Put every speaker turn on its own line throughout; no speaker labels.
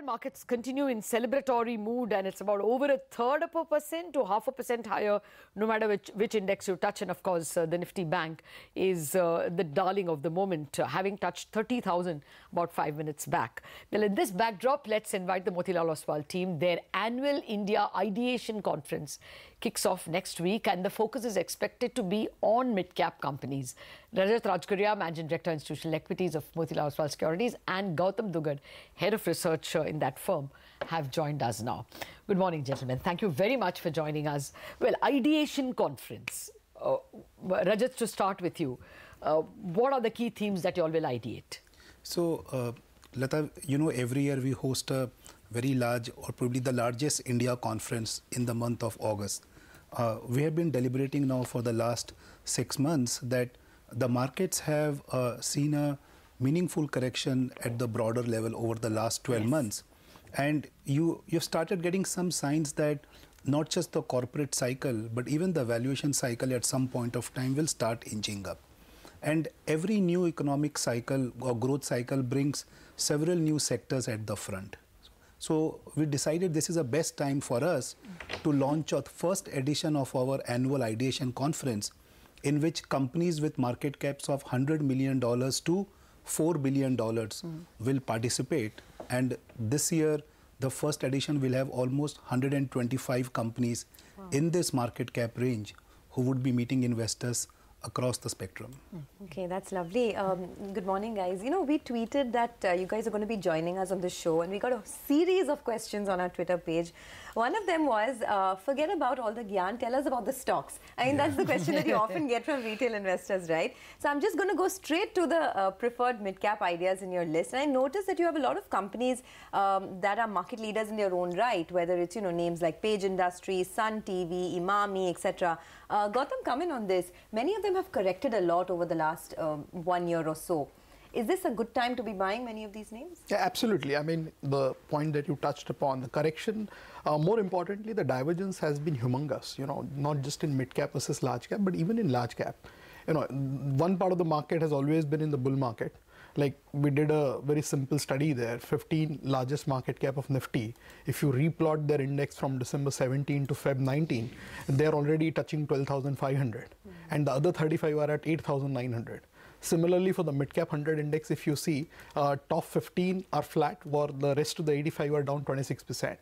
Oil markets continue in celebratory mood, and it's about over 1/3% to 0.5% higher, no matter which index you touch. And of course, the Nifty Bank is the darling of the moment, having touched 30,000 about 5 minutes back. Well, in this backdrop, let's invite the Motilal Oswal team. Their annual India IDEATION conference kicks off next week, and the focus is expected to be on mid-cap companies. Rajat Rajguria, Managing Director, Institutional Equities of Motilal Oswal Securities, and Gautam Dugad, Head of Research in that firm, have joined us now. Good morning, gentlemen. Thank you very much for joining us. Well, IDEATION conference. Rajat, to start with you, what are the key themes that you all will ideate?
So, Lata, you know, every year we host a very large, or probably the largest India conference in the month of August. We have been deliberating now for the last 6 months that the markets have seen a meaningful correction at the broader level over the last 12 months. And you've started getting some signs that not just the corporate cycle, but even the valuation cycle at some point of time will start inching up. And every new economic cycle or growth cycle brings several new sectors at the front. So we decided this is the best time for us to launch a first edition of our annual IDEATION conference, in which companies with market caps of $100 million to $4 billion will participate. And this year, the first edition will have almost 125 companies in this market cap range who would be meeting investors across the spectrum.
Okay, that's lovely. Good morning, guys. You know, we tweeted that you guys are going to be joining us on the show, and we got a series of questions on our Twitter page. One of them was, forget about all the gyan, tell us about the stocks. I mean, that's the question that you often get from retail investors, right? So I'm just going to go straight to the preferred mid-cap ideas in your list. And I noticed that you have a lot of companies that are market leaders in their own right, whether it's, you know, names like Page Industries, Sun TV, Imami, etc. Gautam, come in on this. Many of them have corrected a lot over the last 1 year or so. Is this a good time to be buying many of these names?
Yeah, absolutely. I mean, the point that you touched upon, the correction, more importantly, the divergence has been humongous, you know, not just in mid-cap versus large cap, but even in large cap. You know, one part of the market has always been in the bull market. Like, we did a very simple study there, 15 largest market cap of Nifty. If you replot their index from December 17 to Feb 19, they're already touching 12,500. And the other 35 are at 8,900. Similarly, for the mid-cap 100 index, if you see, top 15 are flat, while the rest of the 85 are down 26%.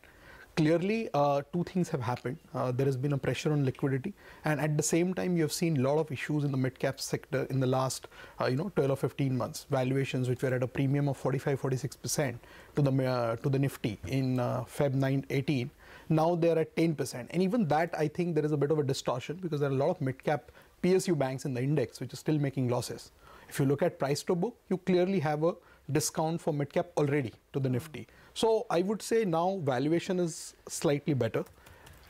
Clearly, two things have happened. There has been a pressure on liquidity, and at the same time, you have seen a lot of issues in the mid-cap sector in the last, 12 or 15 months. Valuations which were at a premium of 45-46% to the Nifty in Feb 18. Now they are at 10%, and even that, I think there is a bit of a distortion because there are a lot of mid-cap PSU banks in the index which are still making losses. If you look at price to book, you clearly have a discount for mid-cap already to the Nifty. So I would say now valuation is slightly better.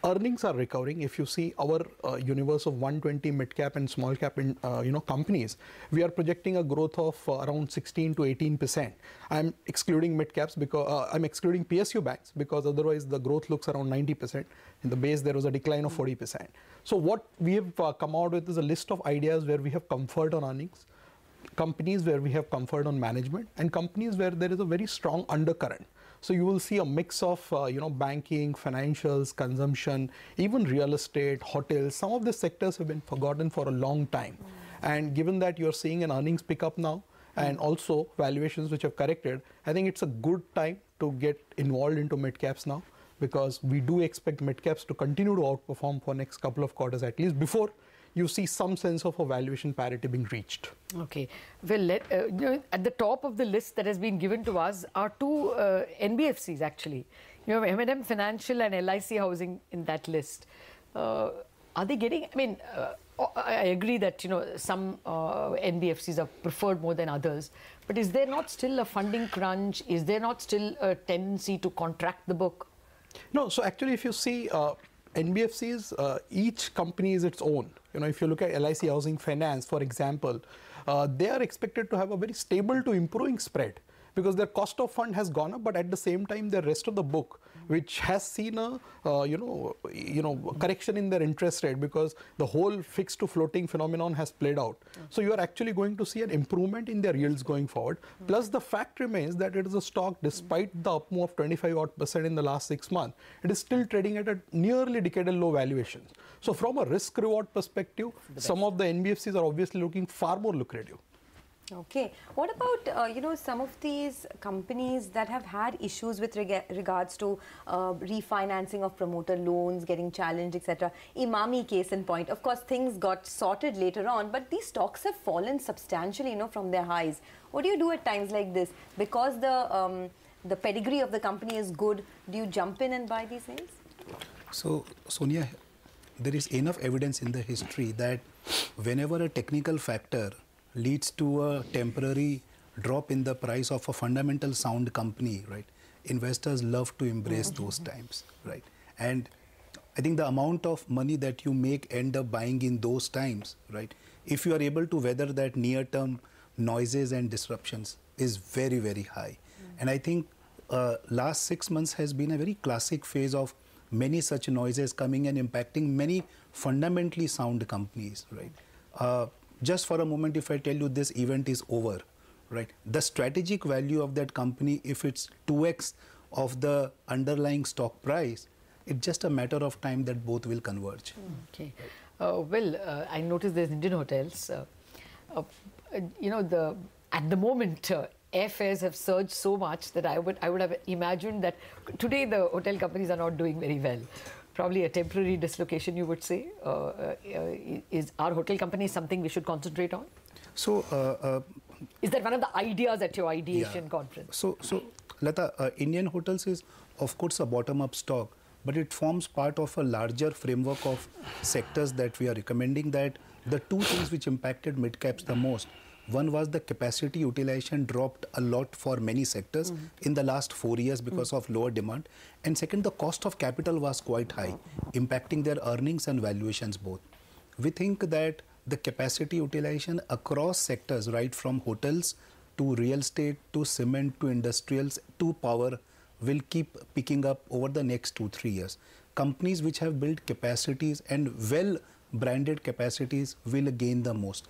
Earnings are recovering. If you see our universe of 120 mid-cap and small-cap companies, we are projecting a growth of around 16 to 18%. I'm excluding mid-caps because I'm excluding PSU banks because otherwise the growth looks around 90%. In the base, there was a decline of 40%. So what we have come out with is a list of ideas where we have comfort on earnings, companies where we have comfort on management, and companies where there is a very strong undercurrent. So you will see a mix of banking, financials, consumption, even real estate, hotels. Some of the sectors have been forgotten for a long time. And given that you're seeing an earnings pickup now and also valuations which have corrected, I think it's a good time to get involved into mid-caps now, because we do expect mid-caps to continue to outperform for next couple of quarters at least before you see some sense of a valuation parity being reached.
Okay. Well, at the top of the list that has been given to us are two NBFCs, actually. You have M&M Financial and LIC Housing in that list. Are they getting, I mean, I agree that, you know, some NBFCs are preferred more than others, but is there not still a funding crunch? Is there not still a tendency to contract the book?
No, so actually if you see NBFCs, each company is its own. You know, if you look at LIC Housing Finance, for example, they are expected to have a very stable to improving spread, because their cost of fund has gone up, but at the same time, the rest of the book, which has seen a correction in their interest rate, because the whole fixed to floating phenomenon has played out. So you are actually going to see an improvement in their yields going forward. Plus, the fact remains that it is a stock, despite the up move of 25% in the last 6 months, it is still trading at a nearly decadal low valuation. So from a risk reward perspective, some of the NBFCs are obviously looking far more lucrative.
Okay. What about, some of these companies that have had issues with regards to refinancing of promoter loans, getting challenged, etc. Imami case in point. Of course, things got sorted later on, but these stocks have fallen substantially, from their highs. What do you do at times like this? Because the pedigree of the company is good, do you jump in and buy these names?
So, Sonia, there is enough evidence in the history that whenever a technical factor leads to a temporary drop in the price of a fundamental sound company, right? Investors love to embrace those times, right? And I think the amount of money that you end up buying in those times, right? If you are able to weather that near-term noises and disruptions is very, very high. And I think last 6 months has been a very classic phase of many such noises coming and impacting many fundamentally sound companies, right? Just for a moment, if I tell you this event is over, right? The strategic value of that company, if it's 2x of the underlying stock price, it's just a matter of time that both will converge.
Okay. I noticed there's Indian hotels. At the moment, airfares have surged so much that I would have imagined that today the hotel companies are not doing very well. Probably a temporary dislocation, you would say. Is our hotel company something we should concentrate on?
So,
is that one of the ideas at your IDEATION conference?
So Lata, Indian hotels is of course a bottom-up stock, but it forms part of a larger framework of sectors that we are recommending. That the two things which impacted mid-caps the most, one was the capacity utilization dropped a lot for many sectors in the last 4 years because of lower demand. And second, the cost of capital was quite high, impacting their earnings and valuations both. We think that the capacity utilization across sectors, right from hotels to real estate to cement to industrials to power, will keep picking up over the next 2-3 years. Companies which have built capacities and well-branded capacities will gain the most.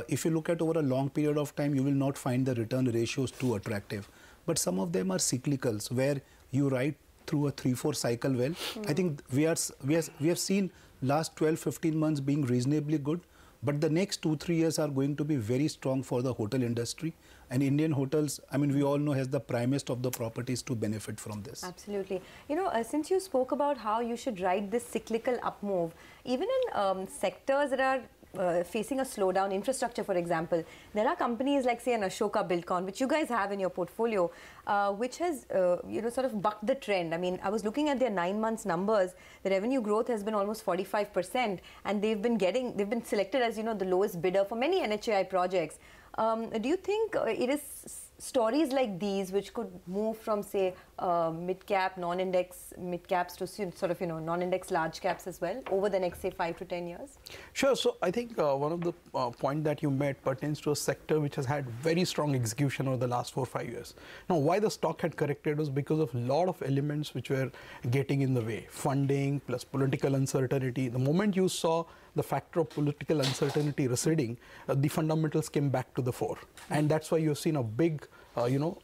If you look at over a long period of time, you will not find the return ratios too attractive. But some of them are cyclicals, where you ride through a 3-4 cycle well. I think we have seen last 12-15 months being reasonably good, but the next 2-3 years are going to be very strong for the hotel industry. And Indian hotels, I mean, we all know, has the primest of the properties to benefit from this.
Absolutely. Since you spoke about how you should ride this cyclical up move, even in sectors that are facing a slowdown, infrastructure, for example, there are companies like, say, an Ashoka Buildcon, which you guys have in your portfolio, which has, sort of bucked the trend. I mean, I was looking at their 9 months numbers. The revenue growth has been almost 45%, and they've been selected as, the lowest bidder for many NHAI projects. Do you think it is stories like these which could move from, say, mid-cap, non-index mid-caps to sort of, non-index large caps as well over the next, say, 5 to 10 years?
Sure. So I think one of the point that you made pertains to a sector which has had very strong execution over the last 4 or 5 years. Now, why the stock had corrected was because of a lot of elements which were getting in the way. Funding plus political uncertainty. The moment you saw the factor of political uncertainty receding, the fundamentals came back to the fore. And that's why you've seen a big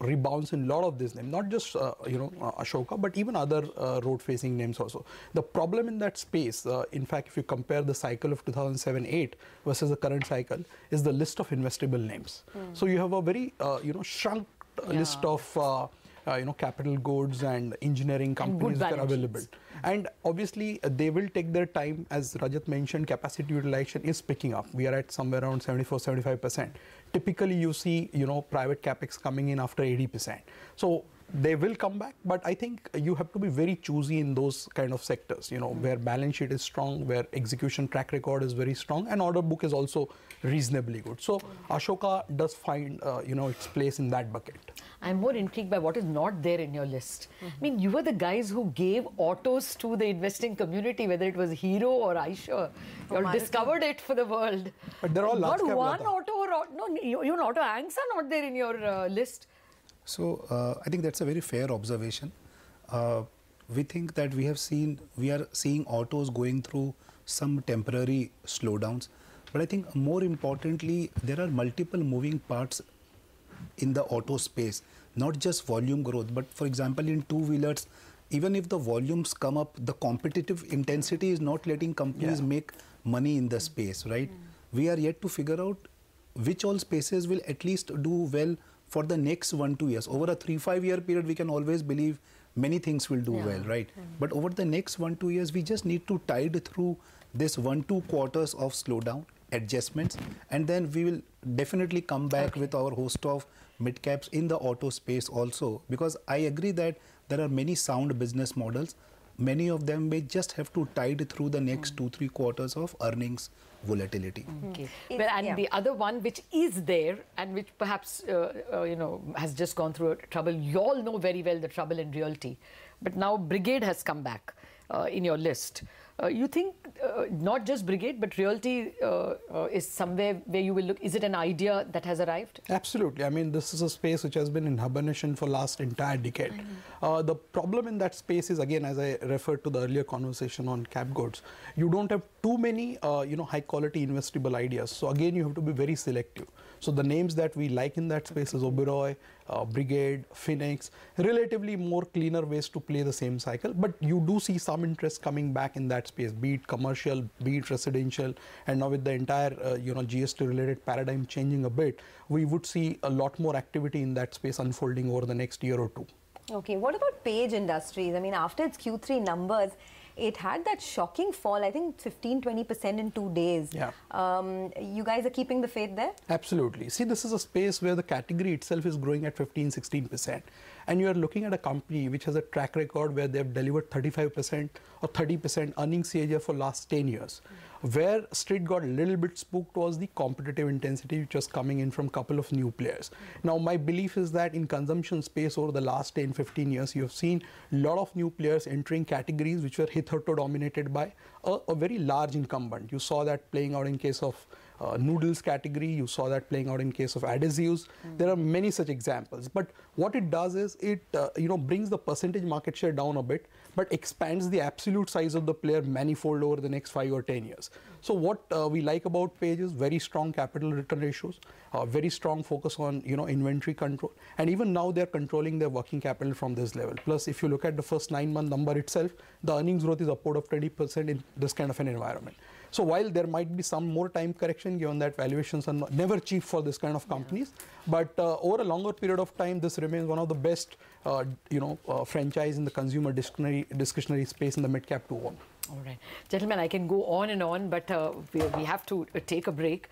rebounds in a lot of these names, not just, Ashoka, but even other road-facing names also. The problem in that space, in fact, if you compare the cycle of 2007-8 versus the current cycle, is the list of investable names. So you have a very, shrunk list of capital goods and engineering companies that are available. And obviously, they will take their time. As Rajat mentioned, capacity utilization is picking up. We are at somewhere around 74-75%. Typically, you see, private capex coming in after 80%. So they will come back, but I think you have to be very choosy in those kind of sectors, where balance sheet is strong, where execution track record is very strong, and order book is also reasonably good. So Ashoka does find, its place in that bucket.
I'm more intrigued by what is not there in your list. I mean, you were the guys who gave autos to the investing community, whether it was Hero or Eicher. You all discovered it for the world.
But they're all large cap.
Not one auto or no, even auto Anks are not there in your list.
So I think that's a very fair observation. We think that we are seeing autos going through some temporary slowdowns, but I think more importantly, there are multiple moving parts in the auto space, not just volume growth, but for example, in two-wheelers, even if the volumes come up, the competitive intensity is not letting companies make money in the space, right? We are yet to figure out which all spaces will at least do well for the next 1-2 years. Over a 3-5 year period, we can always believe many things will do well, right? But over the next 1-2 years, we just need to tide through this 1-2 quarters of slowdown, adjustments, and then we will definitely come back with our host of mid-caps in the auto space also, because I agree that there are many sound business models. Many of them may just have to tide through the next 2-3 quarters of earnings volatility.
Okay. Well, and the other one which is there and which perhaps has just gone through trouble. You all know very well the trouble in realty, but now Brigade has come back in your list. You think not just Brigade, but realty is somewhere where you will look? Is it an idea that has arrived?
Absolutely. I mean, this is a space which has been in hibernation for last entire decade. The problem in that space is, again, as I referred to the earlier conversation on cap goods, you don't have too many, high quality investable ideas. So again, you have to be very selective. So the names that we like in that space is Oberoi, Brigade, Phoenix, relatively more cleaner ways to play the same cycle. But you do see some interest coming back in that space, be it commercial, be it residential, and now with the entire GST related paradigm changing a bit, we would see a lot more activity in that space unfolding over the next year or two.
Okay, what about Page Industries? I mean, after its Q3 numbers, it had that shocking fall, I think 15-20% in 2 days.
Yeah.
You guys are keeping the faith there?
Absolutely. See, this is a space where the category itself is growing at 15-16%. And you are looking at a company which has a track record where they have delivered 35% or 30% earnings CAGR for last 10 years. Where Street got a little bit spooked was the competitive intensity which was coming in from a couple of new players. Now, my belief is that in consumption space over the last 10-15 years, you have seen a lot of new players entering categories which were hitherto dominated by a very large incumbent. You saw that playing out in case of noodles category, you saw that playing out in case of adhesives. There are many such examples. But what it does is it brings the percentage market share down a bit, but expands the absolute size of the player manifold over the next 5 or 10 years. So what we like about Page is very strong capital return ratios, very strong focus on inventory control, and even now they're controlling their working capital from this level. Plus, if you look at the first 9-month number itself, the earnings growth is upward of 20% in this kind of an environment. So while there might be some more time correction, given that valuations are never cheap for this kind of companies, but over a longer period of time, this remains one of the best, franchise in the consumer discretionary space in the mid-cap to own.
All right. Gentlemen, I can go on and on, but we have to take a break.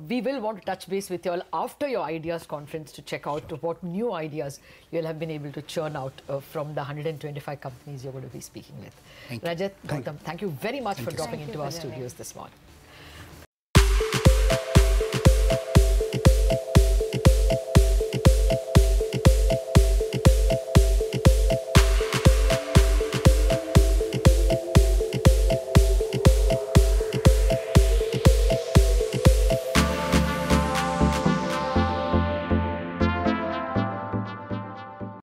We will want to touch base with you all after your ideas conference to check out what new ideas you'll have been able to churn out from the 125 companies you're going to be speaking with. Rajat, Gautam, thank you very much for dropping into our studios this morning.